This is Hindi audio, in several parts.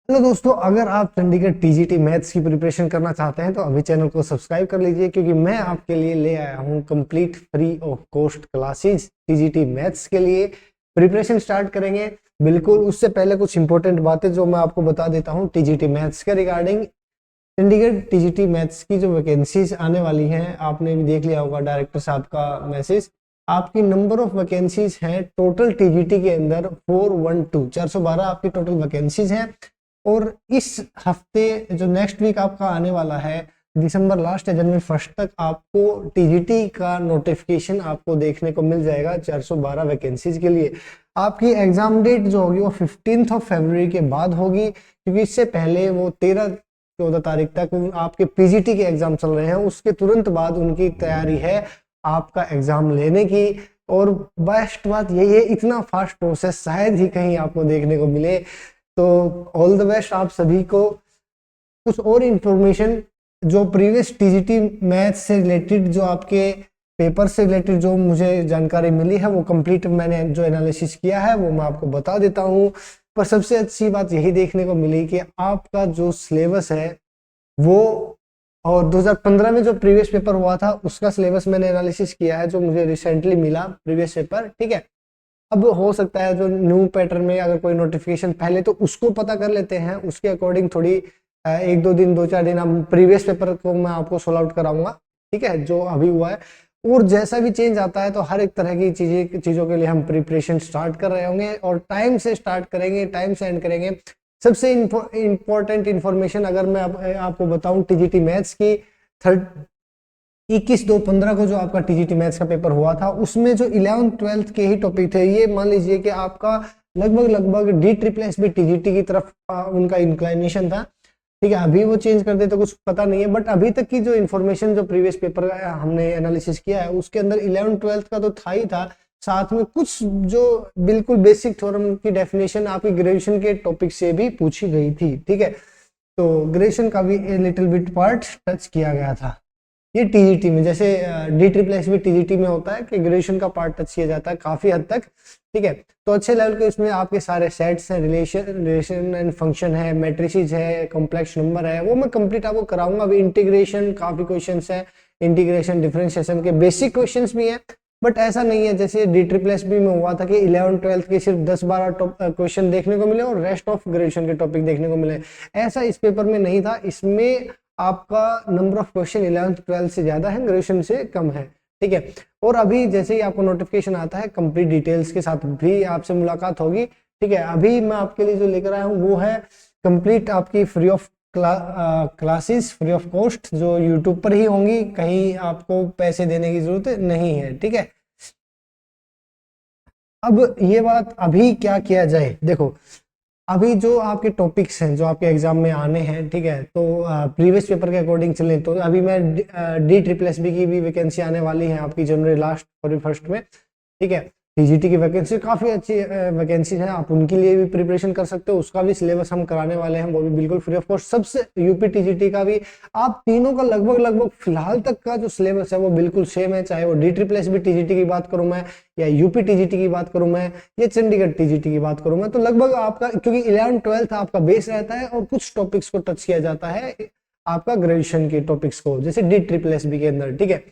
हेलो दोस्तों, अगर आप चंडीगढ़ टीजीटी मैथ्स की प्रिपरेशन करना चाहते हैं तो अभी चैनल को सब्सक्राइब कर लीजिए, क्योंकि मैं आपके लिए ले आया हूं complete free of cost classes TGT maths के लिए। प्रिपरेशन स्टार्ट करेंगे। बिल्कुल उससे पहले कुछ इंपॉर्टेंट बातें जो मैं आपको बता देता हूं टीजीटी मैथ्स के रिगार्डिंग। चंडीगढ़ टीजीटी मैथ्स की जो वैकेंसीज आने वाली हैं, आपने भी देख लिया होगा डायरेक्टर साहब का मैसेज। आपकी नंबर ऑफ वैकेंसीज हैं टोटल टीजीटी के अंदर 412 आपकी टोटल वैकेंसीज हैं। और इस हफ्ते जो नेक्स्ट वीक आपका आने वाला है, दिसंबर लास्ट या जनवरी फर्स्ट तक आपको टीजीटी का नोटिफिकेशन आपको देखने को मिल जाएगा 412 वैकेंसीज के लिए। आपकी एग्जाम डेट जो होगी वो 15 ऑफ फरवरी के बाद होगी, क्योंकि इससे पहले वो 13-14 तारीख तक आपके पीजीटी के एग्जाम चल रहे हैं। उसके तुरंत बाद उनकी तैयारी है आपका एग्जाम लेने की। और बेस्ट बात यही है, इतना फास्ट प्रोसेस शायद ही कहीं आपको देखने को मिले। तो ऑल द बेस्ट आप सभी को। कुछ और इंफॉर्मेशन जो प्रीवियस टीजीटी मैथ्स से रिलेटेड, जो आपके पेपर से रिलेटेड जो मुझे जानकारी मिली है, वो कंप्लीट मैंने जो एनालिसिस किया है वो मैं आपको बता देता हूँ। पर सबसे अच्छी बात यही देखने को मिली कि आपका जो सिलेबस है वो, और 2015 में जो प्रीवियस पेपर हुआ था उसका सिलेबस मैंने एनालिसिस किया है, जो मुझे रिसेंटली मिला प्रीवियस पेपर। ठीक है, अब हो सकता है जो न्यू पैटर्न में अगर कोई नोटिफिकेशन पहले तो उसको पता कर लेते हैं, उसके अकॉर्डिंग थोड़ी 1-2 दिन 2-4 दिन हम प्रीवियस पेपर को मैं आपको सोल्व आउट कराऊंगा। ठीक है, जो अभी हुआ है। और जैसा भी चेंज आता है तो हर एक तरह की चीजों के लिए हम प्रिपरेशन स्टार्ट कर रहे होंगे, और टाइम से स्टार्ट करेंगे, टाइम से एंड करेंगे। सबसे इंपॉर्टेंट इन्फॉर्मेशन अगर मैं आपको बताऊं टीजीटी मैथ्स की, 21/2/15 को जो आपका टीजीटी मैथ्स का पेपर हुआ था, उसमें जो 11th-12th के ही टॉपिक थे, ये मान लीजिए कि आपका लगभग DSSS टीजीटी की तरफ उनका इंक्लाइनेशन था। ठीक है, अभी वो चेंज कर दे तो कुछ पता नहीं है, बट अभी तक की जो इन्फॉर्मेशन जो प्रीवियस पेपर हमने एनालिसिस किया है उसके अंदर 11th-12th का तो था ही था, साथ में कुछ जो बिल्कुल बेसिक थ्योरम की डेफिनेशन आपकी ग्रेजुएशन के टॉपिक से भी पूछी गई थी। ठीक है, तो ग्रेजुएशन का भी लिटिल बिट पार्ट टच किया गया था ये टीजीटी में। जैसे DSSS भी टीजीटी में होता है कि ग्रेजुएशन का पार्ट टच किया जाता है काफी हद तक। ठीक है, तो अच्छे लेवल के इसमें आपके सारे सेट्स हैं, रिलेशन एंड फंक्शन है, मैट्रिसेस है, कॉम्प्लेक्स नंबर है, वो मैं कंप्लीट आपको कराऊंगा। अभी इंटीग्रेशन काफी क्वेश्चंस है, इंटीग्रेशन डिफरेंशिएशन के बेसिक क्वेश्चंस भी हैं। बट ऐसा नहीं है जैसे DSSS में हुआ था कि 11th-12th के सिर्फ 10-12 क्वेश्चन देखने को मिले और रेस्ट ऑफ ग्रेजुएशन के टॉपिक देखने को मिले। ऐसा इस पेपर में नहीं था। इसमें आपका नंबर ऑफ क्वेश्चन 11th-12th से ज्यादा है, ग्रेजुएशन से कम है। ठीक है, और अभी जैसे ही आपको नोटिफिकेशन आता है कंप्लीट डिटेल्स के साथ भी आपसे मुलाकात होगी। ठीक है, अभी मैं आपके लिए जो लेकर आया हूँ वो है कंप्लीट आपकी free of classes, free of cost, जो यूट्यूब पर ही होंगी, कहीं आपको पैसे देने की जरूरत नहीं है। ठीक है, अब ये बात अभी क्या किया जाए, देखो अभी जो आपके टॉपिक्स हैं जो आपके एग्जाम में आने हैं, ठीक है, तो प्रीवियस पेपर के अकॉर्डिंग चलें तो अभी मैं DSSS की भी वैकेंसी आने वाली है आपकी जनवरी लास्ट और फर्स्ट में। ठीक है, टीजीटी की वैकेंसी काफी अच्छी वैकेंसी है, आप उनके लिए भी प्रिपरेशन कर सकते हो। उसका भी सिलेबस हम कराने वाले हैं, वो भी बिल्कुल फ्री ऑफ कॉस्ट। सबसे यूपी टीजीटी का भी, आप तीनों का लगभग फिलहाल तक का जो सिलेबस है वो बिल्कुल सेम है, चाहे वो DSSS टीजीटी की बात करूं मैं, या यूपी टीजीटी की बात करूं मैं, या चंडीगढ़ टीजीटी की बात करूं मैं, तो लगभग आपका, क्योंकि 11th-12th आपका बेस रहता है और कुछ टॉपिक्स को टच किया जाता है आपका ग्रेजुएशन के टॉपिक्स को, जैसे DSSS के अंदर। ठीक है,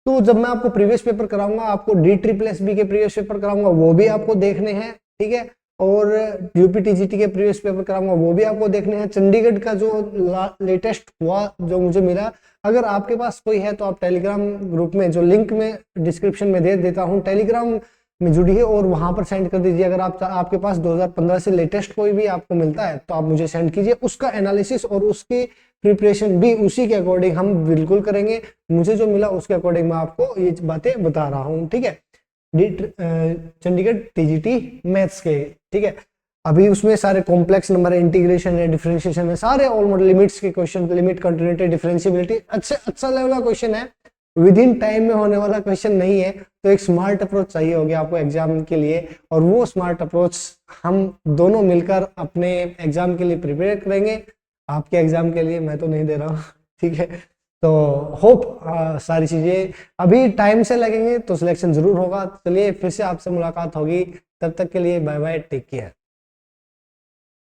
तो जब मैं आपको प्रीवियस पेपर कराऊंगा, आपको DSSS के प्रीवियस पेपर कराऊंगा, वो भी आपको देखने हैं। ठीक है, और यूपी टीजीटी के प्रीवियस पेपर कराऊंगा, वो भी आपको देखने हैं। चंडीगढ़ का जो लेटेस्ट हुआ जो मुझे मिला, अगर आपके पास कोई है तो आप टेलीग्राम ग्रुप में, जो लिंक में डिस्क्रिप्शन में दे देता हूँ, टेलीग्राम में जुड़िए और वहां पर सेंड कर दीजिए। अगर आपके पास 2015 से लेटेस्ट कोई भी आपको मिलता है तो आप मुझे सेंड कीजिए। उसका एनालिसिस और उसकी प्रिपरेशन भी उसी के अकॉर्डिंग हम बिल्कुल करेंगे। मुझे जो मिला उसके अकॉर्डिंग मैं आपको ये बातें बता रहा हूँ। ठीक है, चंडीगढ़ टीजीटी मैथ्स के। ठीक है, अभी उसमें सारे कॉम्प्लेक्स नंबर है, इंटीग्रेशन है, डिफरेंशिएशन है, सारे ऑलमोस्ट लिमिट्स के क्वेश्चन, लिमिट, कंटिन्यूटी, डिफरेंशिएबिलिटी, अच्छा लेवल का क्वेश्चन है। विद इन टाइम में होने वाला क्वेश्चन नहीं है, तो एक स्मार्ट अप्रोच चाहिए होगी आपको एग्जाम के लिए, और वो स्मार्ट अप्रोच हम दोनों मिलकर अपने एग्जाम के लिए प्रिपेयर करेंगे। आपके एग्जाम के लिए मैं तो नहीं दे रहा हूँ। ठीक है, तो होप सारी चीजें अभी टाइम से लगेंगे तो सिलेक्शन जरूर होगा। चलिए फिर से आपसे मुलाकात होगी, तब तक के लिए बाय बाय, टेक केयर।